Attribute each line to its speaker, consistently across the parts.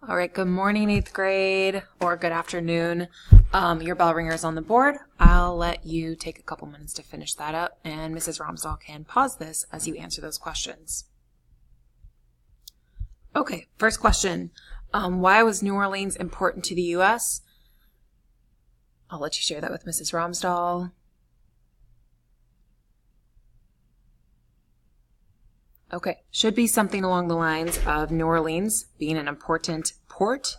Speaker 1: All right, good morning, 8th grade, or good afternoon. Your bell ringer is on the board. I'll let you take a couple minutes to finish that up, and Mrs. Romsdahl can pause this as you answer those questions. Okay, first question. Why was New Orleans important to the U.S.? I'll let you share that with Mrs. Romsdahl. Okay, should be something along the lines of New Orleans being an important port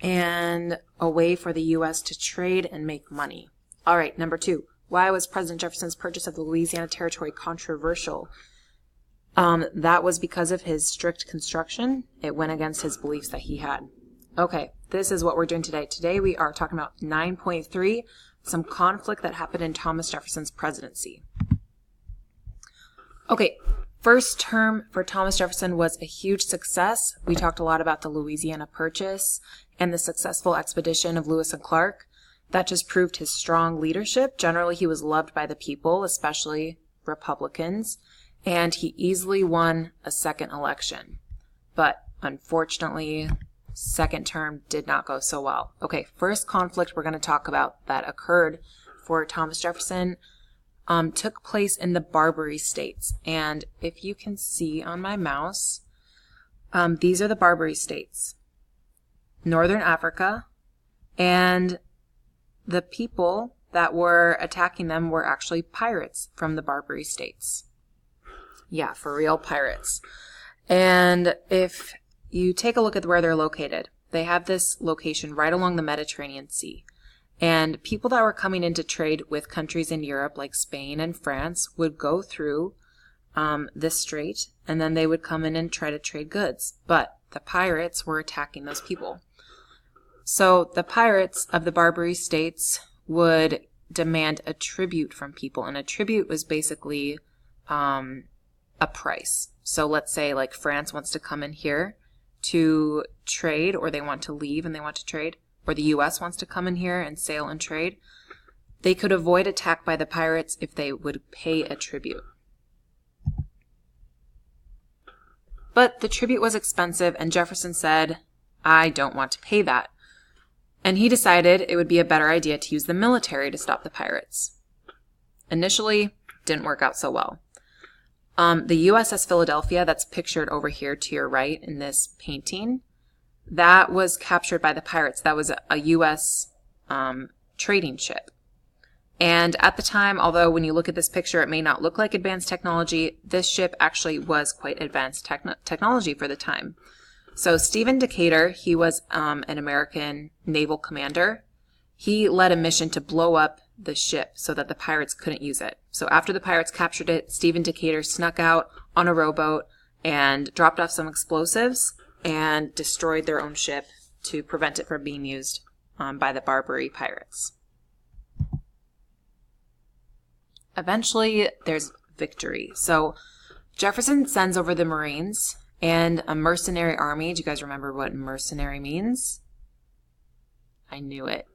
Speaker 1: and a way for the U.S. to trade and make money. All right, number 2. Why was President Jefferson's purchase of the Louisiana Territory controversial? That was because of his strict construction. It went against his beliefs that he had. Okay, this is what we're doing today. Today we are talking about 9.3, some conflict that happened in Thomas Jefferson's presidency. Okay. First term for Thomas Jefferson was a huge success. We talked a lot about the Louisiana Purchase and the successful expedition of Lewis and Clark. That just proved his strong leadership. Generally, he was loved by the people, especially Republicans, and he easily won a second election. But unfortunately, second term did not go so well. Okay, first conflict we're going to talk about that occurred for Thomas Jefferson took place in the Barbary States. And if you can see on my mouse, these are the Barbary States, Northern Africa, and the people that were attacking them were actually pirates from the Barbary States. Yeah, for real pirates. And if you take a look at where they're located, they have this location right along the Mediterranean Sea. And people that were coming in to trade with countries in Europe like Spain and France would go through this strait, and then they would come in and try to trade goods. But the pirates were attacking those people. So the pirates of the Barbary States would demand a tribute from people. And a tribute was basically a price. So let's say like France wants to come in here to trade, or they want to leave and they want to trade, or the U.S. wants to come in here and sail and trade, they could avoid attack by the pirates if they would pay a tribute. But the tribute was expensive, and Jefferson said, I don't want to pay that. And he decided it would be a better idea to use the military to stop the pirates. Initially, didn't work out so well. The USS Philadelphia, that's pictured over here to your right in this painting, that was captured by the pirates. That was a U.S. Trading ship. And at the time, although when you look at this picture, it may not look like advanced technology, this ship actually was quite advanced technology for the time. So Stephen Decatur, he was an American naval commander. He led a mission to blow up the ship so that the pirates couldn't use it. So after the pirates captured it, Stephen Decatur snuck out on a rowboat and dropped off some explosives and destroyed their own ship to prevent it from being used by the Barbary pirates. Eventually, there's victory. So Jefferson sends over the Marines and a mercenary army. Do you guys remember what mercenary means? I knew it.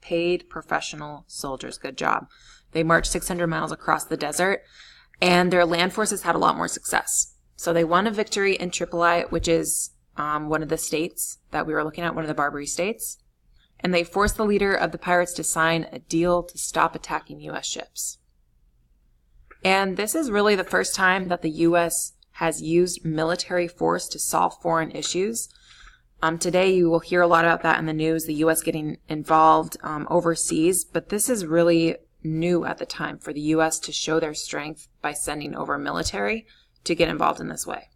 Speaker 1: Paid professional soldiers. Good job. They marched 600 miles across the desert, and their land forces had a lot more success. So they won a victory in Tripoli, which is one of the states that we were looking at, one of the Barbary states. And they forced the leader of the pirates to sign a deal to stop attacking U.S. ships. And this is really the first time that the U.S. has used military force to solve foreign issues. Today you will hear a lot about that in the news, the U.S. getting involved overseas. But this is really new at the time for the U.S. to show their strength by sending over military to get involved in this way.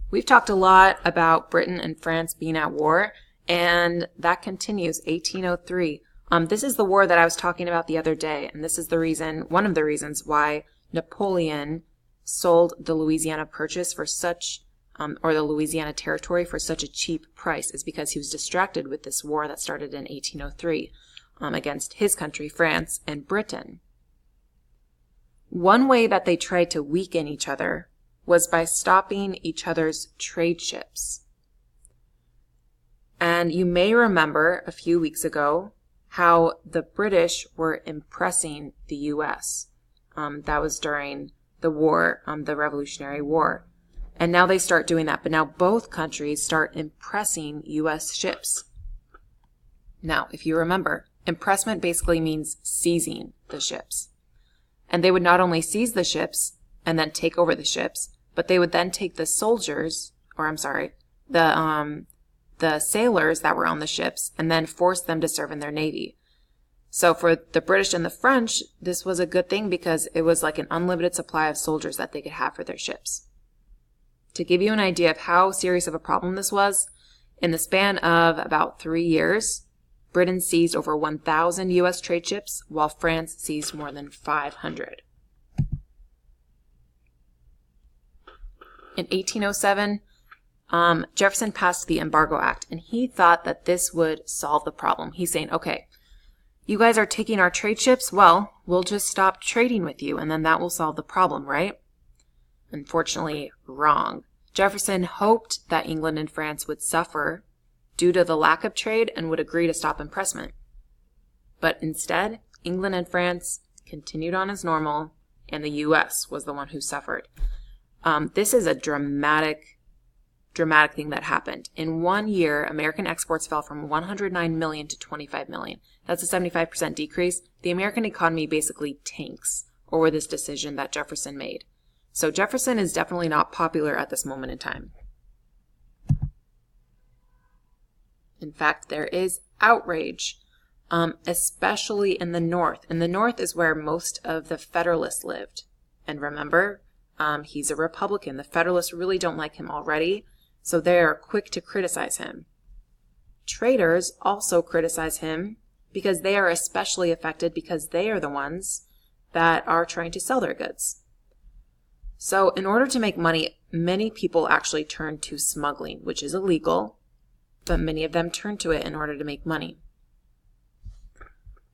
Speaker 1: We've talked a lot about Britain and France being at war, and that continues, 1803. This is the war that I was talking about the other day, and this is the reason, one of the reasons why Napoleon sold the Louisiana Purchase for such, or the Louisiana Territory for such a cheap price, is because he was distracted with this war that started in 1803 against his country, France, and Britain. One way that they tried to weaken each other was by stopping each other's trade ships. And you may remember a few weeks ago how the British were impressing the U.S. That was during the war, the Revolutionary War. And now they start doing that, but now both countries start impressing U.S. ships. Now, if you remember, impressment basically means seizing the ships. And they would not only seize the ships and then take over the ships, but they would then take the soldiers, the sailors that were on the ships, and then force them to serve in their navy. So for the British and the French, this was a good thing because it was like an unlimited supply of soldiers that they could have for their ships. To give you an idea of how serious of a problem this was, in the span of about 3 years, Britain seized over 1,000 U.S. trade ships, while France seized more than 500. In 1807, Jefferson passed the Embargo Act, and he thought that this would solve the problem. He's saying, okay, you guys are taking our trade ships? Well, we'll just stop trading with you, and then that will solve the problem, right? Unfortunately, wrong. Jefferson hoped that England and France would suffer due to the lack of trade and would agree to stop impressment. But instead, England and France continued on as normal, and the U.S. was the one who suffered. This is a dramatic thing that happened. In 1 year, American exports fell from 109 million to 25 million. That's a 75% decrease. The American economy basically tanks over this decision that Jefferson made. So Jefferson is definitely not popular at this moment in time. In fact, there is outrage, especially in the North. And the North is where most of the Federalists lived. And remember, he's a Republican. The Federalists really don't like him already, so they are quick to criticize him. Traders also criticize him because they are especially affected because they are the ones that are trying to sell their goods. So in order to make money, many people actually turn to smuggling, which is illegal, but many of them turn to it in order to make money.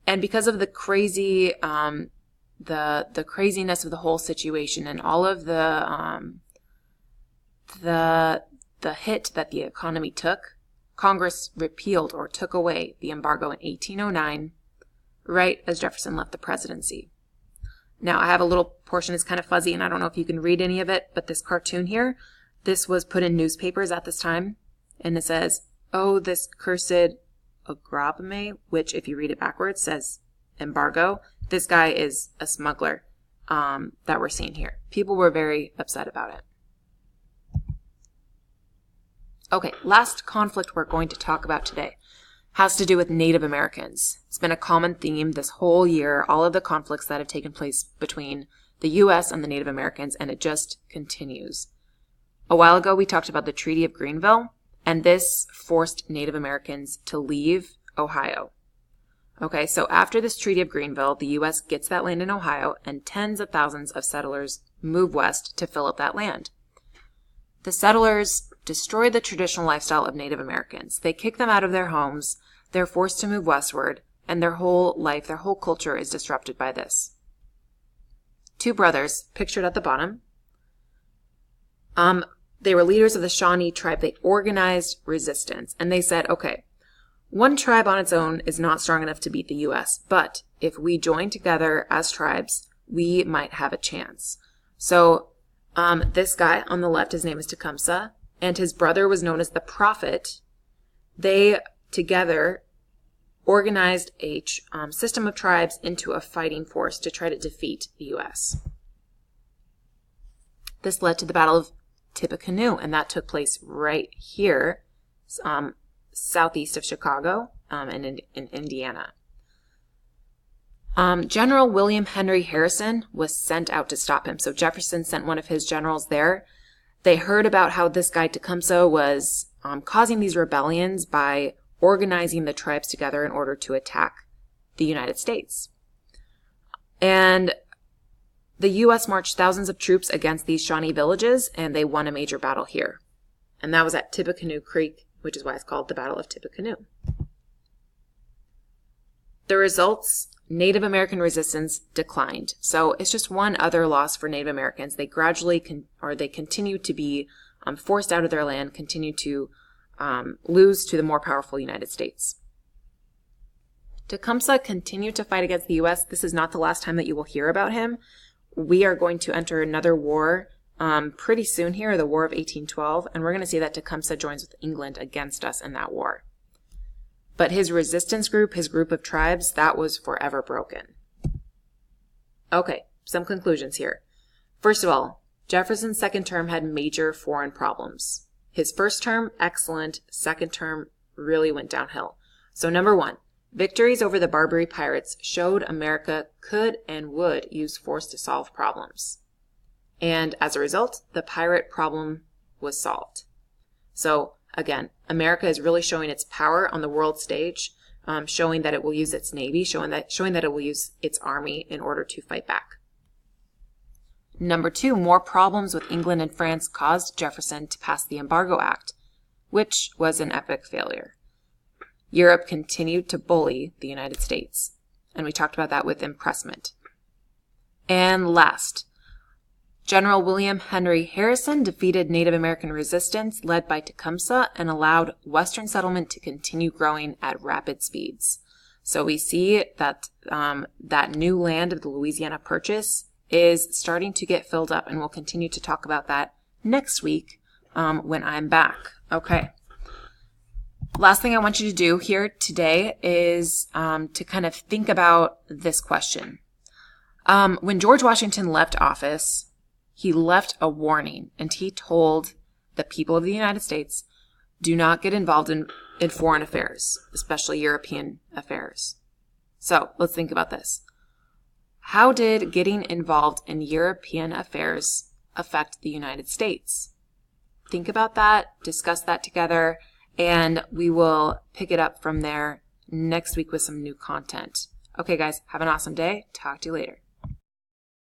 Speaker 1: And because of the crazy, the craziness of the whole situation and all of the hit that the economy took, Congress repealed or took away the embargo in 1809, right as Jefferson left the presidency. Now, I have a little portion that's kind of fuzzy, and I don't know if you can read any of it, but this cartoon here, this was put in newspapers at this time, and it says, "Oh, this cursed agravame," which, if you read it backwards, says embargo. This guy is a smuggler that we're seeing here. People were very upset about it. Okay, last conflict we're going to talk about today has to do with Native Americans. It's been a common theme this whole year, all of the conflicts that have taken place between the U.S. and the Native Americans, and it just continues. A while ago, we talked about the Treaty of Greenville, and this forced Native Americans to leave Ohio. Okay, so after this Treaty of Greenville, the U.S. gets that land in Ohio, and tens of thousands of settlers move west to fill up that land. The settlers destroy the traditional lifestyle of Native Americans. They kick them out of their homes, they're forced to move westward, and their whole life, their whole culture is disrupted by this. Two brothers, pictured at the bottom, they were leaders of the Shawnee tribe. They organized resistance, and they said, okay, one tribe on its own is not strong enough to beat the U.S., but if we join together as tribes, we might have a chance. So this guy on the left, his name is Tecumseh, and his brother was known as the Prophet. They together organized a system of tribes into a fighting force to try to defeat the U.S. This led to the Battle of Tippecanoe, and that took place right here, southeast of Chicago, and in Indiana. General William Henry Harrison was sent out to stop him. So Jefferson sent one of his generals there. They heard about how this guy Tecumseh was causing these rebellions by organizing the tribes together in order to attack the United States. And the U.S. marched thousands of troops against these Shawnee villages, and they won a major battle here. And that was at Tippecanoe Creek, which is why it's called the Battle of Tippecanoe. The results, Native American resistance declined. So it's just one other loss for Native Americans. They gradually they continue to be forced out of their land, continue to lose to the more powerful United States. Tecumseh continued to fight against the U.S. This is not the last time that you will hear about him. We are going to enter another war pretty soon here, the War of 1812, and we're going to see that Tecumseh joins with England against us in that war. But his resistance group, his group of tribes, that was forever broken. Okay, some conclusions here. First of all, Jefferson's second term had major foreign problems. His first term, excellent. Second term really went downhill. So number one, victories over the Barbary pirates showed America could and would use force to solve problems. And as a result, the pirate problem was solved. So again, America is really showing its power on the world stage, showing that it will use its navy, showing that it will use its army in order to fight back. Number two, more problems with England and France caused Jefferson to pass the Embargo Act, which was an epic failure. Europe continued to bully the United States, and we talked about that with impressment. And last, General William Henry Harrison defeated Native American resistance led by Tecumseh and allowed Western settlement to continue growing at rapid speeds. So we see that that new land of the Louisiana Purchase is starting to get filled up, and we'll continue to talk about that next week when I'm back. Okay. Last thing I want you to do here today is to kind of think about this question. When George Washington left office, he left a warning, and he told the people of the United States, do not get involved in foreign affairs, especially European affairs. So let's think about this. How did getting involved in European affairs affect the United States? Think about that, discuss that together, and we will pick it up from there next week with some new content. Okay, guys, have an awesome day. Talk to you later.